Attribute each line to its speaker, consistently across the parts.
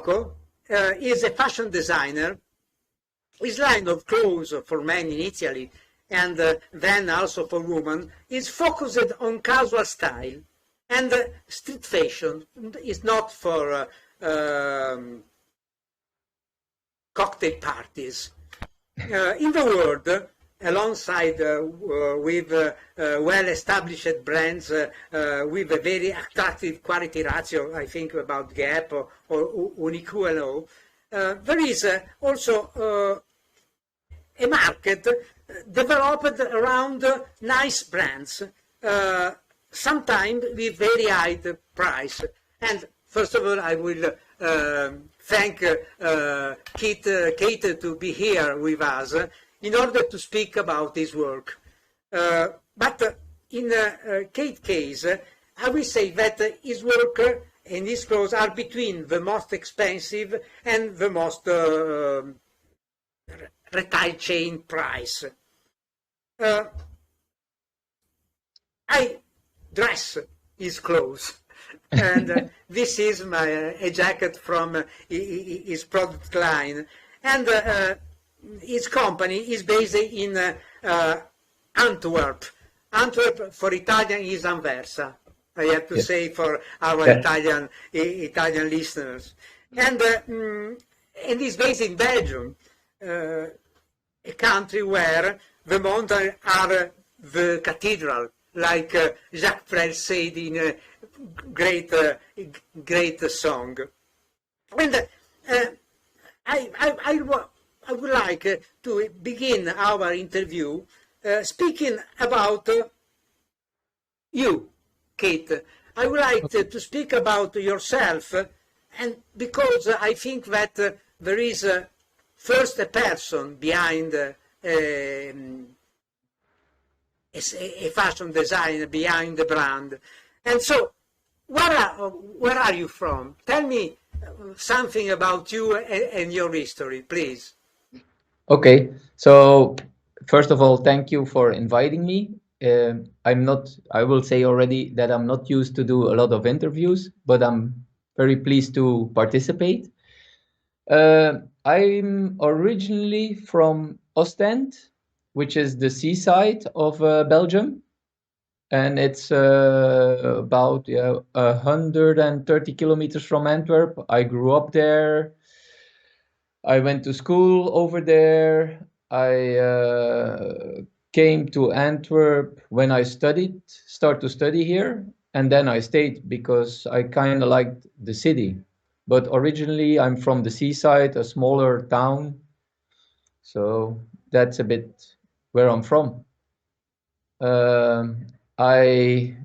Speaker 1: Hioco is a fashion designer. His line of clothes for men in Italy and then also for women is focused on casual style, and street fashion is not for cocktail parties. In the world, alongside with well-established brands with a very attractive quality ratio, I think about Gap or Uniqlo, there is also a market developed around nice brands, sometimes with very high price. And first of all, I will thank Kate to be here with us in order to speak about his work. But in Kate's case, I will say that his work and his clothes are between the most expensive and the most retail chain price. I dress his clothes. And this is a jacket from his product line. And his company is based in Antwerp. Antwerp for Italian is Anversa, I have to say for our Italian listeners. And is based in Belgium, a country where the mountains are the cathedral, like Jacques Brel said in a great song. And I would like to begin our interview speaking about you, Kate. I would like to speak about yourself, and because I think that there is first a person behind a fashion designer, behind the brand. And so, where are you from? Tell me something about you and your history, please.
Speaker 2: Okay, so first of all, thank you for inviting me. I will say already that I'm not used to do a lot of interviews, but I'm very pleased to participate. I'm originally from Ostend, which is the seaside of Belgium. And it's about 130 kilometers from Antwerp. I grew up there. I went to school over there. I came to Antwerp when I start to study here. And then I stayed because I kind of liked the city. But originally I'm from the seaside, a smaller town. So that's a bit where I'm from. I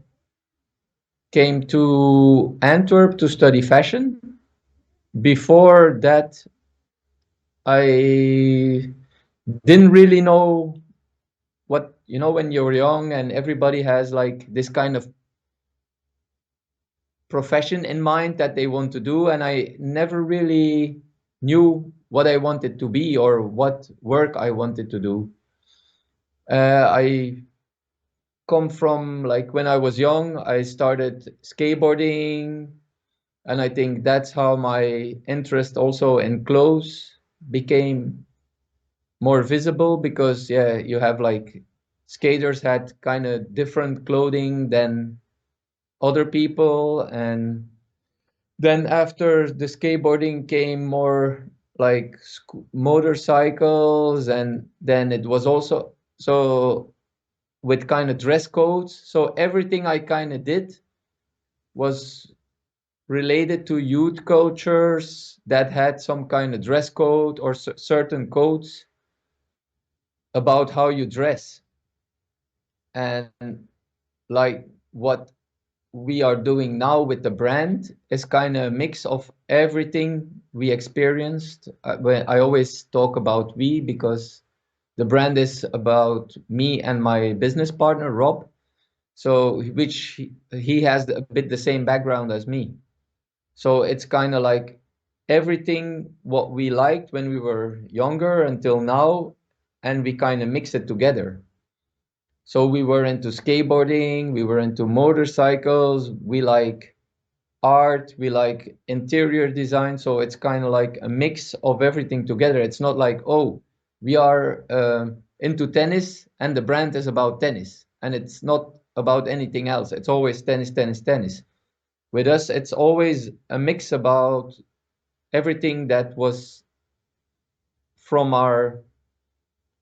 Speaker 2: came to Antwerp to study fashion. Before that, I didn't really know what, when you're young and everybody has like this kind of profession in mind that they want to do. And I never really knew what I wanted to be or what work I wanted to do. I come from like when I was young, I started skateboarding, and I think that's how my interest also in clothes became more visible, because you have like skaters had kind of different clothing than other people, and then after the skateboarding came more like motorcycles, and then it was also so with kind of dress codes. So everything I kind of did was related to youth cultures that had some kind of dress code or certain codes about how you dress. And like what we are doing now with the brand is kind of a mix of everything we experienced. When I always talk about we, because the brand is about me and my business partner, Rob. So, which he has a bit the same background as me. So it's kind of like everything what we liked when we were younger until now, and we kind of mix it together. So we were into skateboarding, we were into motorcycles, we like art, we like interior design. So it's kind of like a mix of everything together. It's not like, oh, we are into tennis and the brand is about tennis and it's not about anything else. It's always tennis, tennis, tennis. With us, it's always a mix about everything that was from our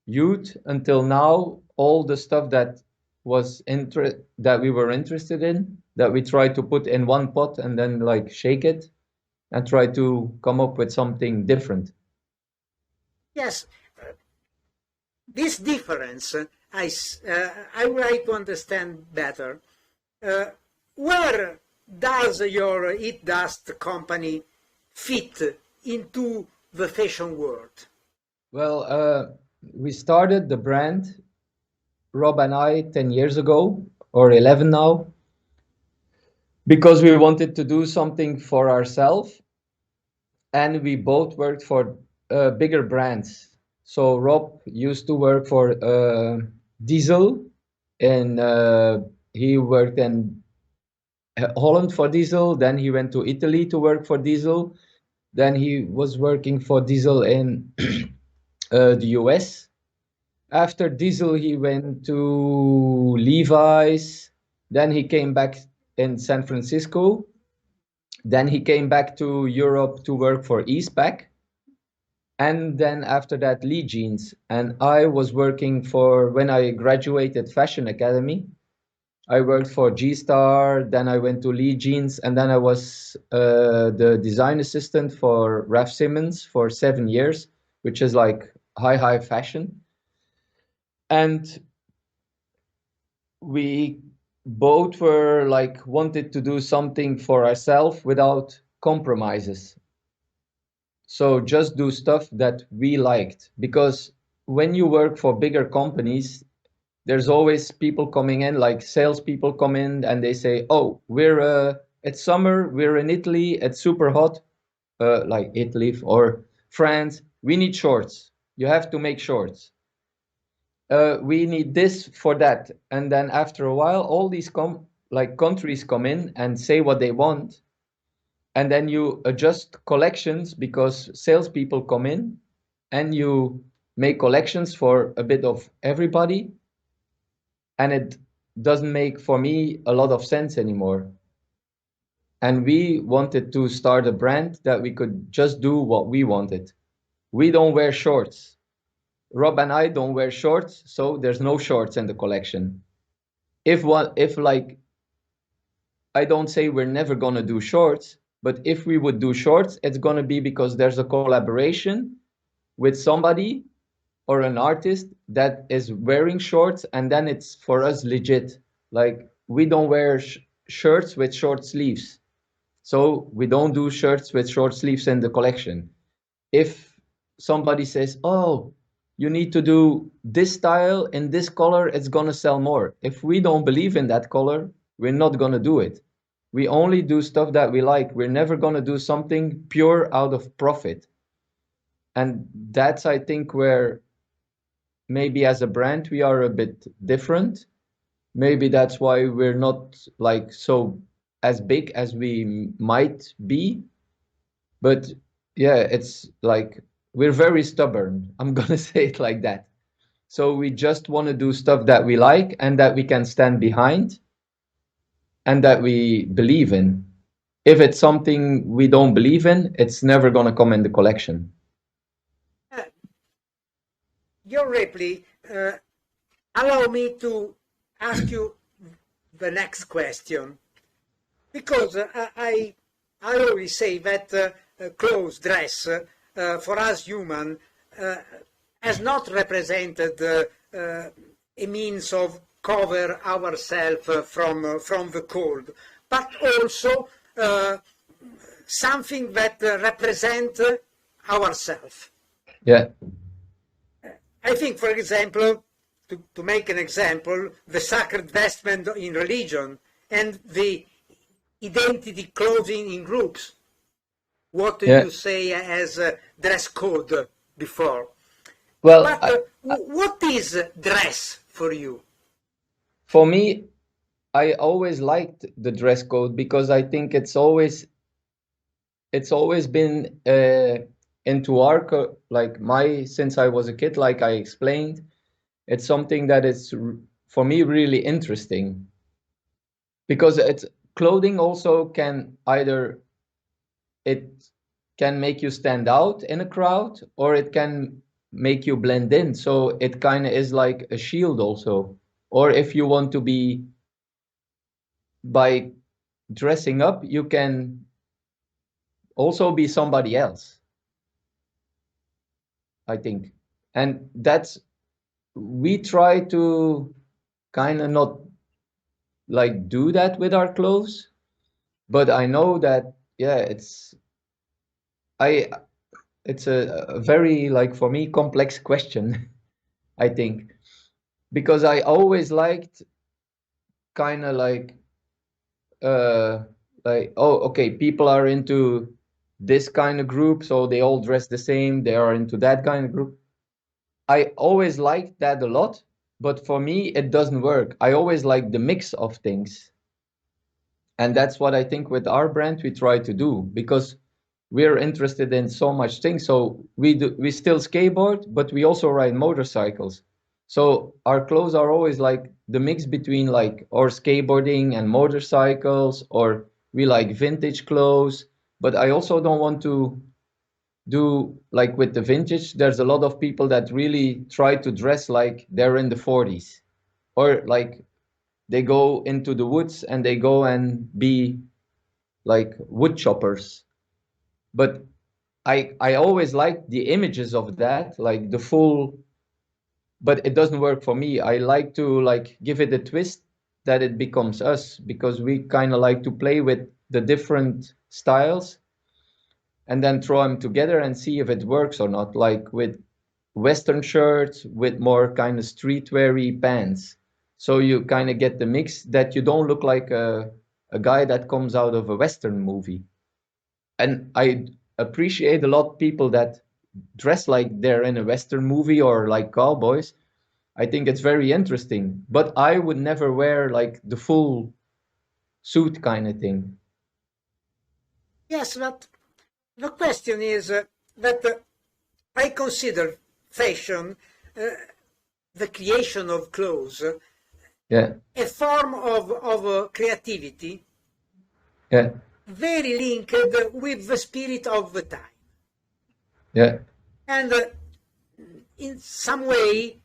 Speaker 2: youth until now, all the stuff that that we were interested in, that we try to put in one pot and then like shake it and try to come up with something different.
Speaker 1: Yes, this difference I would like to understand better. Where does your It Dust company fit into the fashion world?
Speaker 2: Well, we started the brand, Rob and I, 10 years ago, or 11 now, because we wanted to do something for ourselves, and we both worked for bigger brands. So Rob used to work for Diesel, and he worked in Holland for Diesel. Then he went to Italy to work for Diesel. Then he was working for Diesel in the US. After Diesel, he went to Levi's. Then he came back in San Francisco. Then he came back to Europe to work for Eastpak. And then after that, Lee Jeans. And I was working for, when I graduated Fashion Academy, I worked for G-Star, then I went to Lee Jeans, and then I was the design assistant for Raf Simons for 7 years, which is like high fashion. And we both were like wanted to do something for ourselves without compromises. So just do stuff that we liked, because when you work for bigger companies, there's always people coming in, like salespeople come in and they say, oh, it's summer, we're in Italy, it's super hot, like Italy or France, we need shorts. You have to make shorts. We need this for that. And then after a while, all these countries come in and say what they want. And then you adjust collections because salespeople come in and you make collections for a bit of everybody. And it doesn't make, for me, a lot of sense anymore. And we wanted to start a brand that we could just do what we wanted. We don't wear shorts. Rob and I don't wear shorts, so there's no shorts in the collection. If like, I don't say we're never gonna do shorts, but if we would do shorts, it's gonna be because there's a collaboration with somebody or an artist that is wearing shorts, and then it's for us legit. Like, we don't wear shirts with short sleeves, so we don't do shirts with short sleeves in the collection. If somebody says, oh, you need to do this style in this color, it's gonna sell more. If we don't believe in that color, we're not gonna do it. We only do stuff that we like. We're never gonna do something pure out of profit. And that's, I think, where maybe as a brand we are a bit different. Maybe that's why we're not like so as big as we might be. But yeah, it's like we're very stubborn. I'm gonna say it like that. So we just want to do stuff that we like and that we can stand behind and that we believe in. If it's something we don't believe in, it's never gonna come in the collection.
Speaker 1: Your reply allow me to ask you the next question, because I always say that clothes, dress, for us human, has not represented a means of cover ourselves from the cold, but also something that represent ourselves.
Speaker 2: Yeah.
Speaker 1: I think, for example, to make an example, the sacred vestment in religion and the identity clothing in groups. What do you say as dress code before?
Speaker 2: Well,
Speaker 1: but what is dress for you?
Speaker 2: For me, I always liked the dress code because I think it's always been into our like since I was a kid, like I explained, it's something that is for me really interesting, because it's clothing also can either it can make you stand out in a crowd, or it can make you blend in. So it kind of is like a shield also. Or if you want to be, by dressing up, you can also be somebody else, I think. And that's, we try to kind of not like do that with our clothes, but I know that, yeah, I, it's a very, like, for me, complex question, I think, because I always liked kind of uh, like, oh, okay, people are into this kind of group, so they all dress the same. They are into that kind of group. I always liked that a lot, but for me, it doesn't work. I always like the mix of things. And that's what I think with our brand we try to do, because we're interested in so much things. So we still skateboard, but we also ride motorcycles. So our clothes are always like the mix between like or skateboarding and motorcycles, or we like vintage clothes. But I also don't want to do like with the vintage. There's a lot of people that really try to dress like they're in the 40s, or like they go into the woods and they go and be like wood choppers. But I always like the images of that, like the full, but it doesn't work for me. I like to like give it a twist that it becomes us, because we kind of like to play with the different styles and then throw them together and see if it works or not, like with Western shirts with more kind of streetweary pants. So you kind of get the mix that you don't look like a guy that comes out of a Western movie. And I appreciate a lot of people that dress like they're in a Western movie or like cowboys. I think it's very interesting, but I would never wear like the full suit kind of thing.
Speaker 1: Yes, but the question is that I consider fashion, the creation of clothes,
Speaker 2: Yeah,
Speaker 1: a form of creativity
Speaker 2: yeah,
Speaker 1: very linked with the spirit of the time.
Speaker 2: yeah,
Speaker 1: And in some way,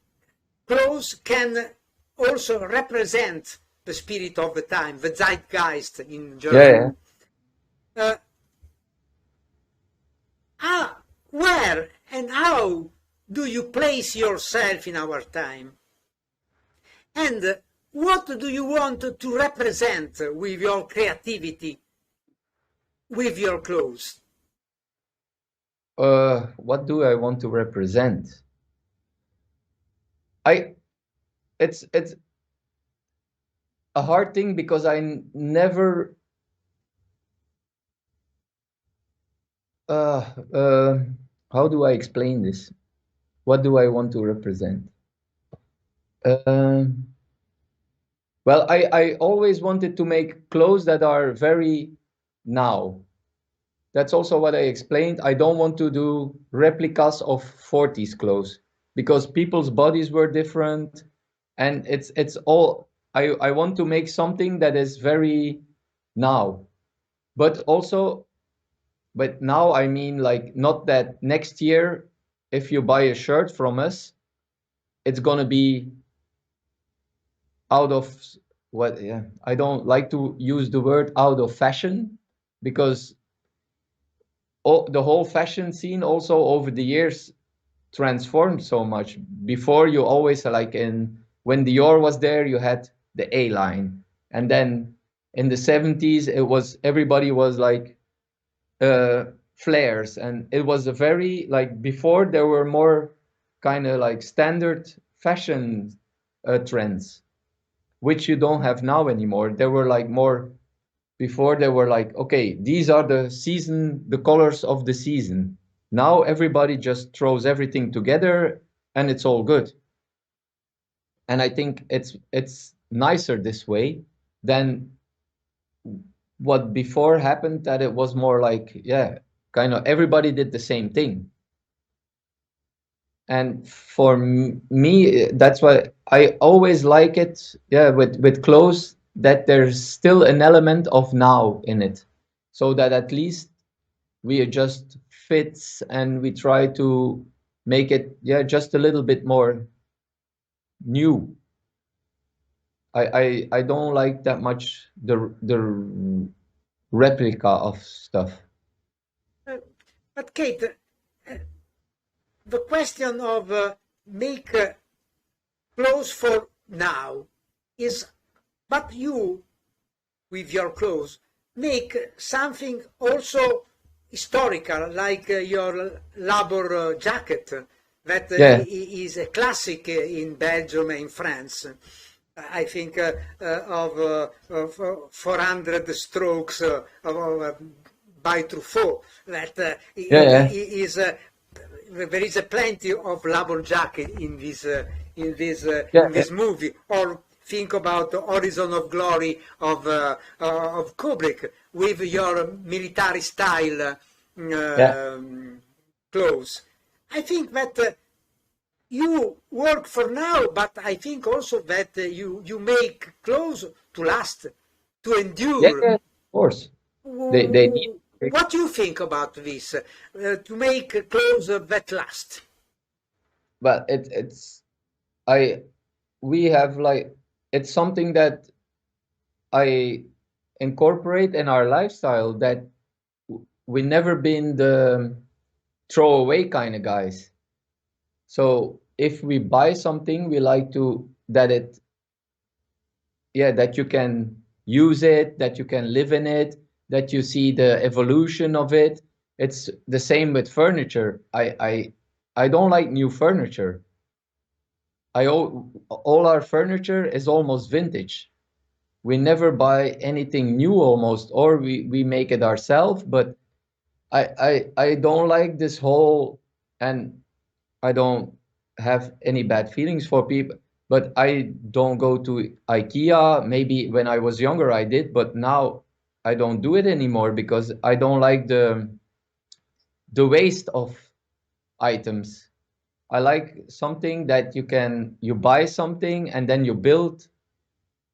Speaker 1: clothes can also represent the spirit of the time, the zeitgeist in
Speaker 2: yeah,
Speaker 1: German. Uh, where and how do you place yourself in our time? And what do you want to represent with your creativity, with your clothes?
Speaker 2: What do I want to represent? I it's a hard thing because never uh, uh how do I explain this? What do I want to represent? Um, well, I always wanted to make clothes that are very now. That's also what I explained. I don't want to do replicas of 40s clothes because people's bodies were different, and it's all I want to make something that is very now. But also, but now I mean like not that next year if you buy a shirt from us, it's gonna be out of what, yeah, I don't like to use the word out of fashion, because the whole fashion scene also over the years transformed so much. Before, you always like in when Dior was there, you had the A line, and then in the 70s it was everybody was like uh flares, and it was a very like before there were more kind of like standard fashion trends, which you don't have now anymore. There were like more, before they were like, okay, these are the season, the colors of the season. Now everybody just throws everything together and it's all good. And I think it's nicer this way, than what before happened, that it was more like, yeah, kind of everybody did the same thing. And for me, that's why I always like it, yeah, with clothes, that there's still an element of now in it, so that at least we adjust fits and we try to make it, yeah, just a little bit more new. I don't like that much the replica of stuff.
Speaker 1: But Kate, the question of make clothes for now is, but you, with your clothes, make something also historical, like your labor jacket, that is a classic in Belgium and France. I think of 400 strokes by Truffaut, that is there is a plenty of labor jacket in this movie. Or think about the Horizon of Glory of Kubrick with your military style clothes. I think that you work for now, but I think also that you make clothes to last, to endure.
Speaker 2: Yeah, of course. They need.
Speaker 1: What do you think about this? To make clothes that last?
Speaker 2: But we have like, it's something that I incorporate in our lifestyle, that we never been the throwaway kind of guys. So if we buy something, we like to that you can use it, that you can live in it, that you see the evolution of it. It's the same with furniture. I don't like new furniture. All our furniture is almost vintage. We never buy anything new almost, or we make it ourselves. But I don't like this whole, and I don't have any bad feelings for people, but I don't go to IKEA. Maybe when I was younger I did, but now I don't do it anymore, because I don't like the waste of items. I like something that you buy something and then you build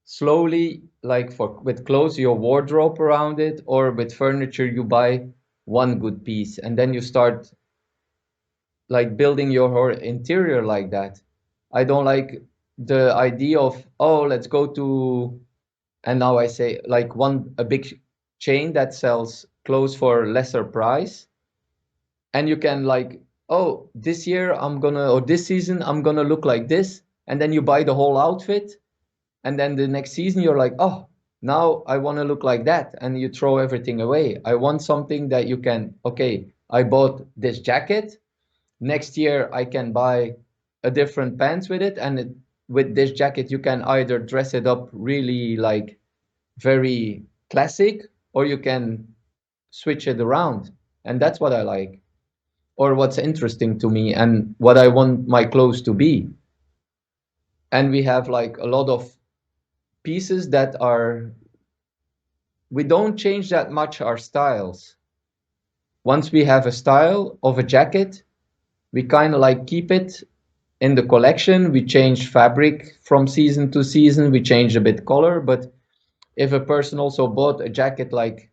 Speaker 2: slowly, like with clothes, your wardrobe around it, or with furniture, you buy one good piece and then you start like building your whole interior like that. I don't like the idea of, oh, let's go to, and now I say like a big chain that sells clothes for lesser price, and you can like, oh, this year I'm gonna, or this season I'm gonna look like this, and then you buy the whole outfit, and then the next season you're like, oh, now I want to look like that, and you throw everything away. I want something that you can, okay, I bought this jacket, next year I can buy a different pants with it, and with this jacket you can either dress it up really like very classic, or you can switch it around. And that's what I like, or what's interesting to me, and what I want my clothes to be. And we have like a lot of pieces that are, we don't change that much our styles. Once we have a style of a jacket, we kind of like keep it in the collection. We change fabric from season to season, we change a bit color. But if a person also bought a jacket like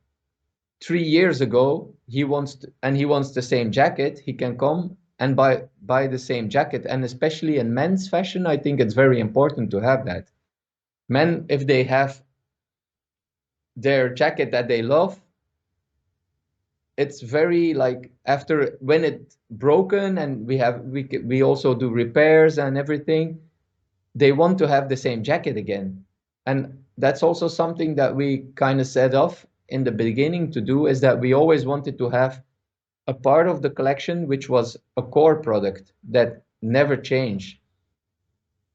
Speaker 2: 3 years ago, he wants the same jacket, he can come and buy the same jacket. And especially in men's fashion, I think it's very important to have that. Men, if they have their jacket that they love, it's very like, after when it's broken and we also do repairs and everything, they want to have the same jacket again. And that's also something that we kind of set off in the beginning to do, is that we always wanted to have a part of the collection which was a core product that never changed.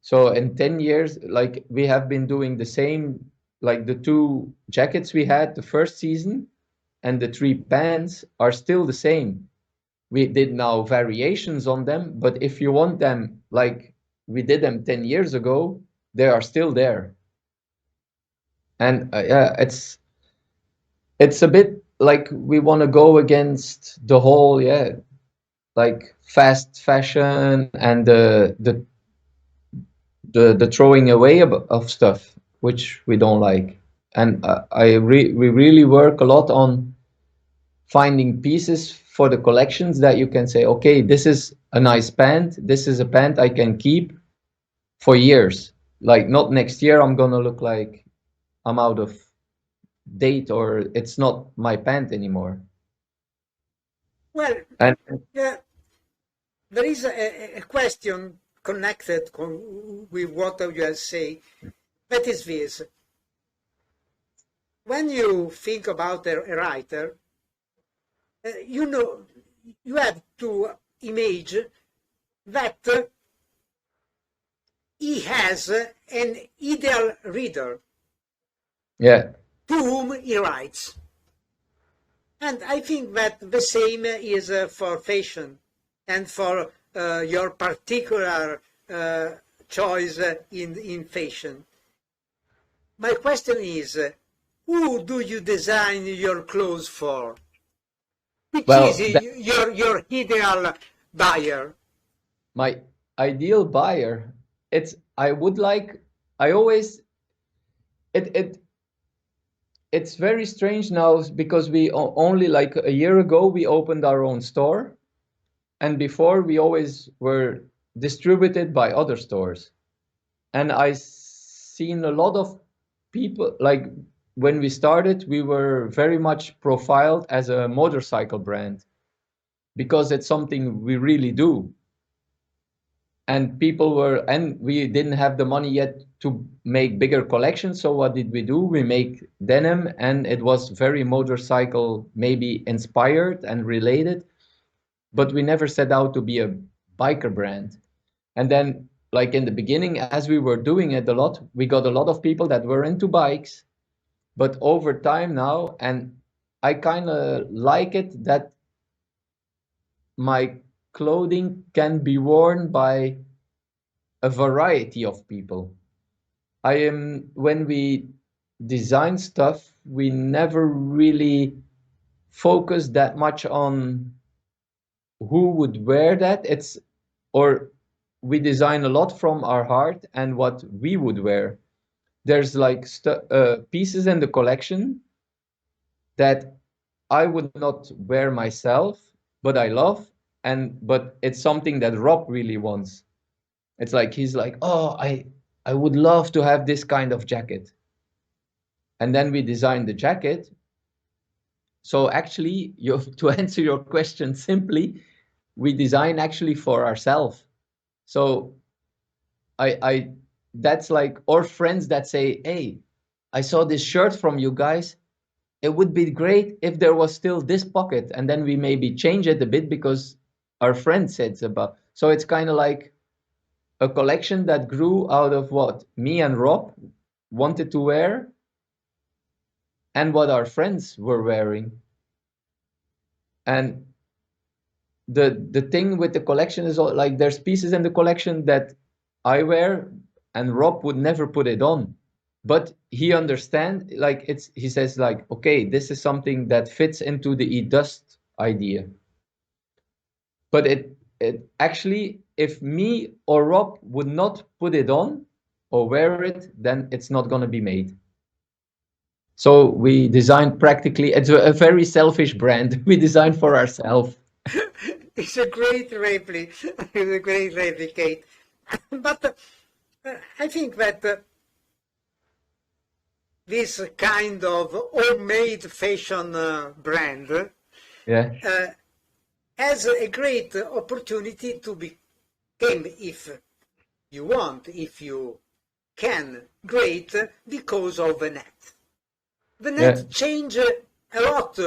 Speaker 2: So in 10 years, like, we have been doing the same, like the 2 jackets we had the first season and the 3 pants are still the same. We did now variations on them, but if you want them like we did them 10 years ago, they are still there. And yeah, it's a bit like we want to go against the whole, yeah, like fast fashion and the throwing away of stuff, which we don't like. And we really work a lot on finding pieces for the collections that you can say, okay, this is a nice pant. This is a pant I can keep for years. Like not next year I'm gonna look like I'm out of date or it's not my pant anymore.
Speaker 1: Well,
Speaker 2: And
Speaker 1: yeah, there is a question connected with what you have said. That is this. When you think about a writer, you know, you have to imagine that he has an ideal reader,
Speaker 2: yeah,
Speaker 1: to whom he writes. And I think that the same is for fashion and for your particular choice in fashion. My question is, who do you design your clothes for? Which
Speaker 2: well,
Speaker 1: is your ideal buyer?
Speaker 2: my ideal buyer, I would like, I always, it it's very strange now because we only like a year ago we opened our own store, and before we always were distributed by other stores. And I seen a lot of people, like when we started we were very much profiled as a motorcycle brand because it's something we really do. And we didn't have the money yet to make bigger collections, so what did we do? We make denim, and it was very motorcycle maybe inspired and related, but we never set out to be a biker brand. And then like in the beginning, as we were doing it a lot, we got a lot of people that were into bikes. But over time now, and I kind of like it that my clothing can be worn by a variety of people. When we design stuff, we never really focus that much on who would wear that. Or we design a lot from our heart and what we would wear. There's like pieces in the collection that I would not wear myself, but I love, but it's something that Rob really wants. It's like he's like, oh, I would love to have this kind of jacket. And then we design the jacket. So actually, to answer your question simply, we design actually for ourselves. So I that's like our friends that say, hey, I saw this shirt from you guys. It would be great if there was still this pocket, and then we maybe change it a bit because our friend said about. So it's kind of like a collection that grew out of what me and Rob wanted to wear and what our friends were wearing. And the thing with the collection is like there's pieces in the collection that I wear and Rob would never put it on. But he understands, like he says like, okay, this is something that fits into the eat dust idea. But it actually, if me or Rob would not put it on or wear it, then it's not going to be made. So we design practically, it's a very selfish brand. We design for ourselves.
Speaker 1: It's a great replic. It's a great replicate. But I think that this kind of homemade fashion brand has a great opportunity to become, if you want, if you can, great because of the net. The net changed a lot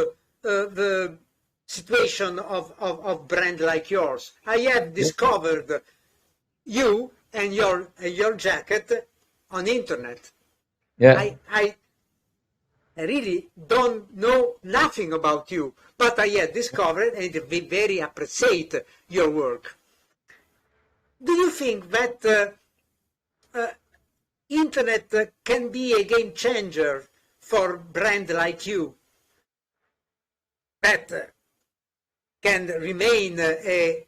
Speaker 1: the situation of brand like yours. I have discovered you and your jacket on internet.
Speaker 2: Yeah.
Speaker 1: I really don't know nothing about you, but I have discovered and very appreciate your work. Do you think that internet can be a game changer for brand like you that can remain a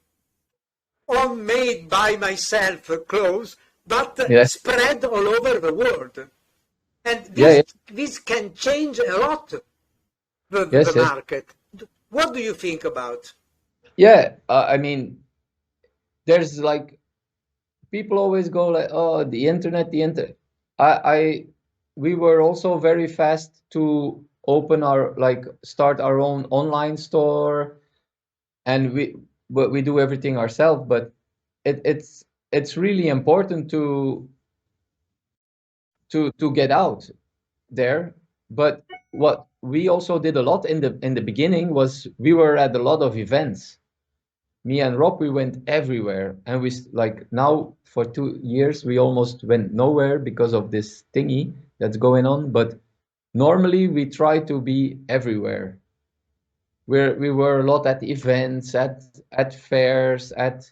Speaker 1: homemade by myself clothes, but spread all over the world. And this can change a lot the market. What do you think about?
Speaker 2: Yeah, I mean, there's like, people always go like, oh, the internet, the internet. We were also very fast to open start our own online store, and we do everything ourselves. But it's really important to get out there. But what we also did a lot in the beginning was we were at a lot of events. Me and Rob, we went everywhere, and we like now for 2 years we almost went nowhere because of this thingy that's going on. But normally we try to be everywhere. We were a lot at events, at fairs, at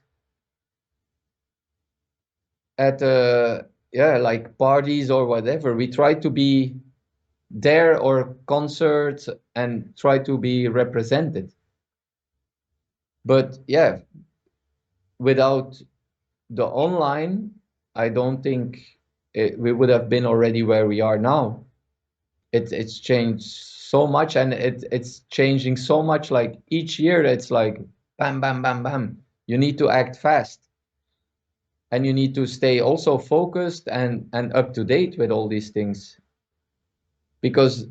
Speaker 2: like parties or whatever. We try to be there, or concerts, and try to be represented. But yeah, without the online, I don't think we would have been already where we are now. It's changed so much, and it's changing so much. Like each year, it's like bam, bam, bam, bam. You need to act fast, and you need to stay also focused and up to date with all these things. Because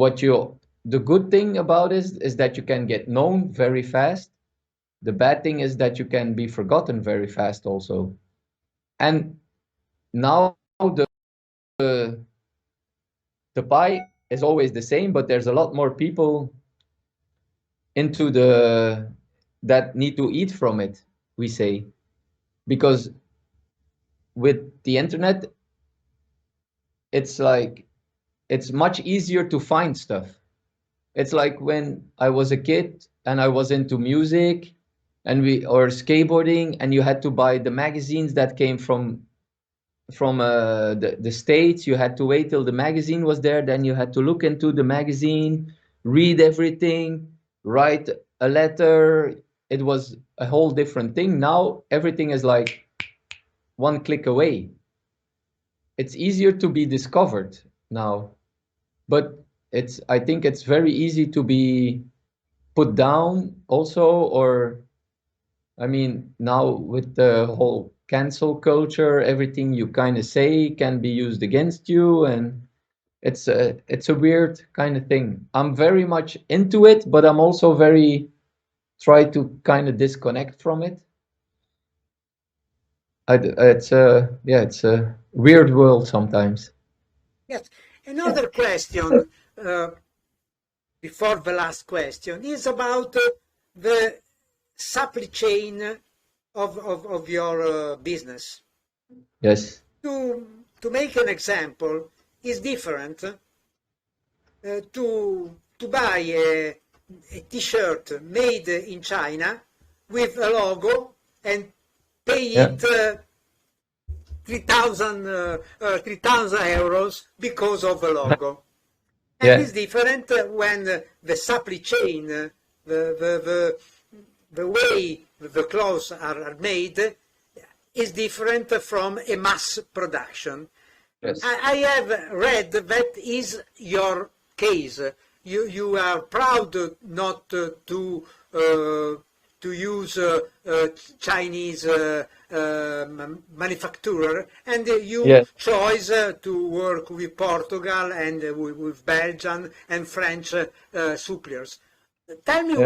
Speaker 2: the good thing about it is that you can get known very fast. The bad thing is that you can be forgotten very fast also. And now the pie is always the same, but there's a lot more people into that need to eat from it, we say. Because with the internet, it's like, it's much easier to find stuff. It's like when I was a kid and I was into music or skateboarding, and you had to buy the magazines that came from the States. You had to wait till the magazine was there, then you had to look into the magazine, read everything, write a letter. It was a whole different thing. Now everything is like one click away. It's easier to be discovered now, but I think it's very easy to be put down also. Or I mean, now with the whole cancel culture, everything you kind of say can be used against you, and it's a weird kind of thing. I'm very much into it, but I'm also try to kind of disconnect from it. It's a weird world sometimes.
Speaker 1: Yes. Another question before the last question is about the supply chain of your business.
Speaker 2: Yes.
Speaker 1: To make an example, is different to buy a t-shirt made in China with a logo and pay it 3,000 euros because of the logo. And it's different when the supply chain, the way the clothes are made is different from a mass production.
Speaker 2: Yes.
Speaker 1: I have read that is your case. You are proud not to use Chinese manufacturer, and you choose to work with Portugal and with Belgian and French suppliers. Tell me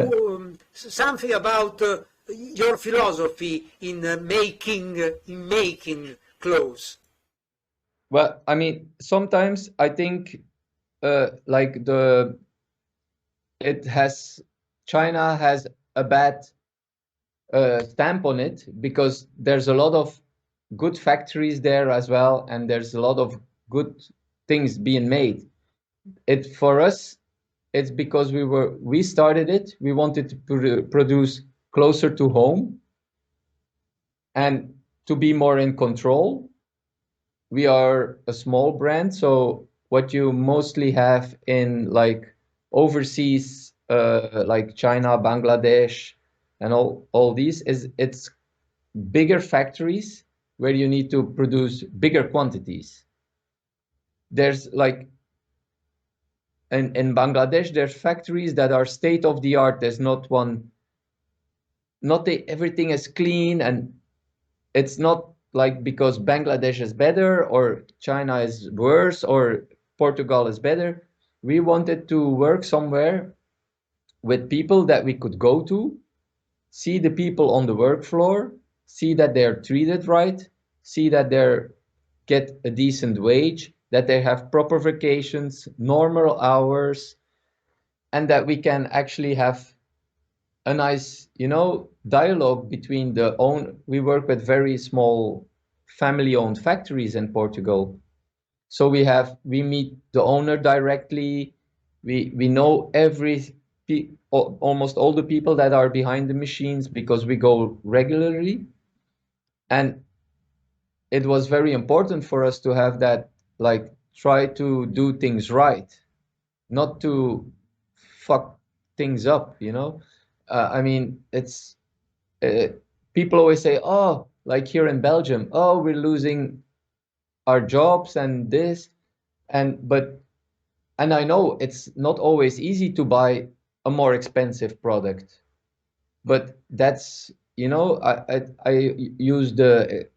Speaker 1: something about your philosophy in making clothes.
Speaker 2: Well, I mean, sometimes I think like China has a bad stamp on it, because there's a lot of good factories there as well, and there's a lot of good things being made. For us, it's because we started it. We wanted to produce closer to home and to be more in control. we are a small brand, so what you mostly have in like overseas, like China, Bangladesh, and all these is it's bigger factories where you need to produce bigger quantities. There's like in Bangladesh, there's factories that are state of the art. There's not one, everything is clean, and it's not like because Bangladesh is better or China is worse or Portugal is better. We wanted to work somewhere with people that we could go to, see the people on the work floor, see that they're treated right, see that they get a decent wage, that they have proper vacations, normal hours, and that we can actually have a nice, dialogue between we work with very small family-owned factories in Portugal. So we meet the owner directly. We know almost all the people that are behind the machines because we go regularly. And it was very important for us to have that, like, try to do things right, not to fuck things up. I mean, it's uh, people always say, oh, like here in Belgium, oh, we're losing our jobs and this, and I know it's not always easy to buy a more expensive product, but that's, I use the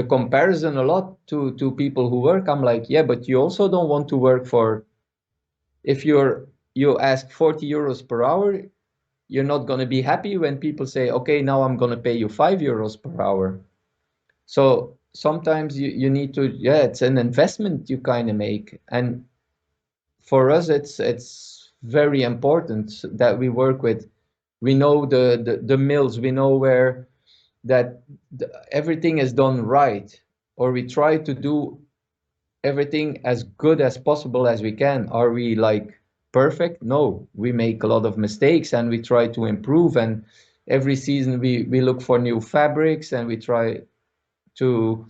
Speaker 2: comparison a lot to people who work. I'm like, yeah, but you also don't want to work for, if you ask 40 euros per hour, you're not going to be happy when people say, okay, now I'm going to pay you 5 euros per hour. So sometimes you need to, yeah, it's an investment you kind of make. And for us, it's very important that we work with, we know the mills, we know where that everything is done right, or we try to do everything as good as possible as we can. Are we like perfect? No, we make a lot of mistakes and we try to improve. And every season we look for new fabrics and we try to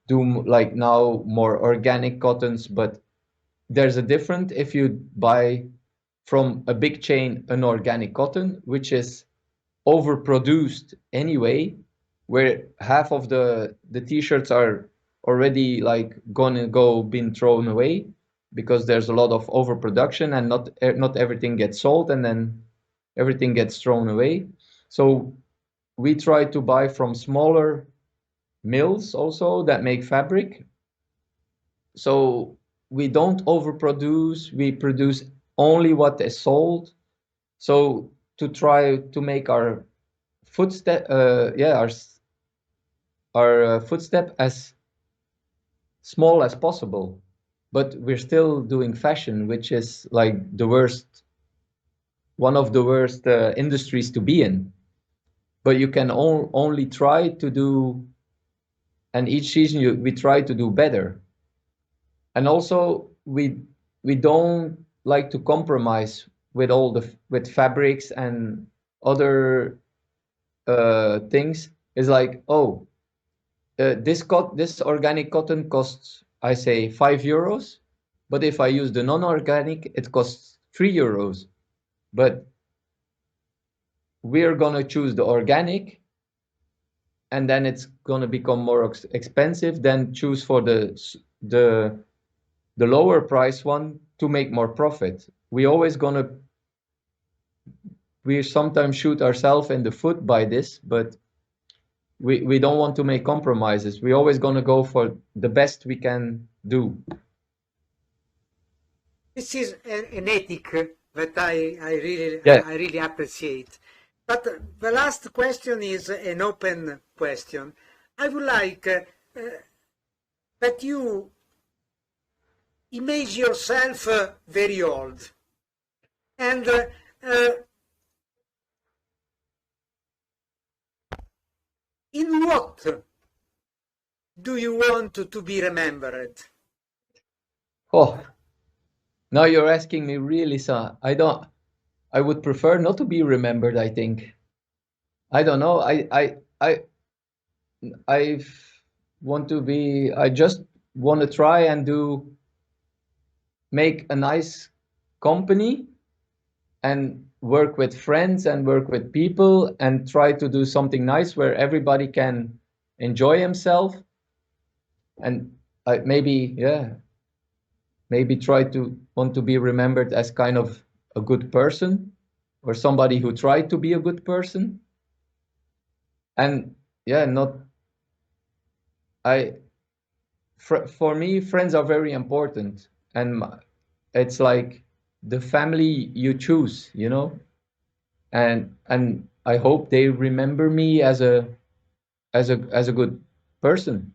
Speaker 2: do like now more organic cottons. But there's a difference if you buy from a big chain an organic cotton, which is overproduced anyway, where half of the t-shirts are already like gonna go been thrown away because there's a lot of overproduction and not everything gets sold and then everything gets thrown away. So we try to buy from smaller mills also that make fabric, so we don't overproduce, we produce only what is sold, so to try to make our footstep our footstep as small as possible. But we're still doing fashion, which is like the worst, one of the worst industries to be in. But you can only try to do, and each season we try to do better. And also we don't like to compromise with with fabrics and other things. It's like, oh, this organic cotton costs, I say, 5 euros, but if I use the non-organic, it costs 3 euros. But we're gonna choose the organic, and then it's gonna become more expensive. Then choose for the lower price one to make more profit. We sometimes shoot ourselves in the foot by this, but we don't want to make compromises. We're always going to go for the best we can do.
Speaker 1: This is an ethic that
Speaker 2: Yeah.
Speaker 1: I really appreciate. But the last question is an open question. I would like that you imagine yourself very old, and in what do you want to be remembered?
Speaker 2: Oh, now you're asking me really, sir. I would prefer not to be remembered, I think. I don't know. I've just want to try and make a nice company and work with friends and work with people and try to do something nice where everybody can enjoy himself. And maybe try to want to be remembered as kind of a good person, or somebody who tried to be a good person. And for me, friends are very important, and it's like the family you choose, and I hope they remember me as a good person,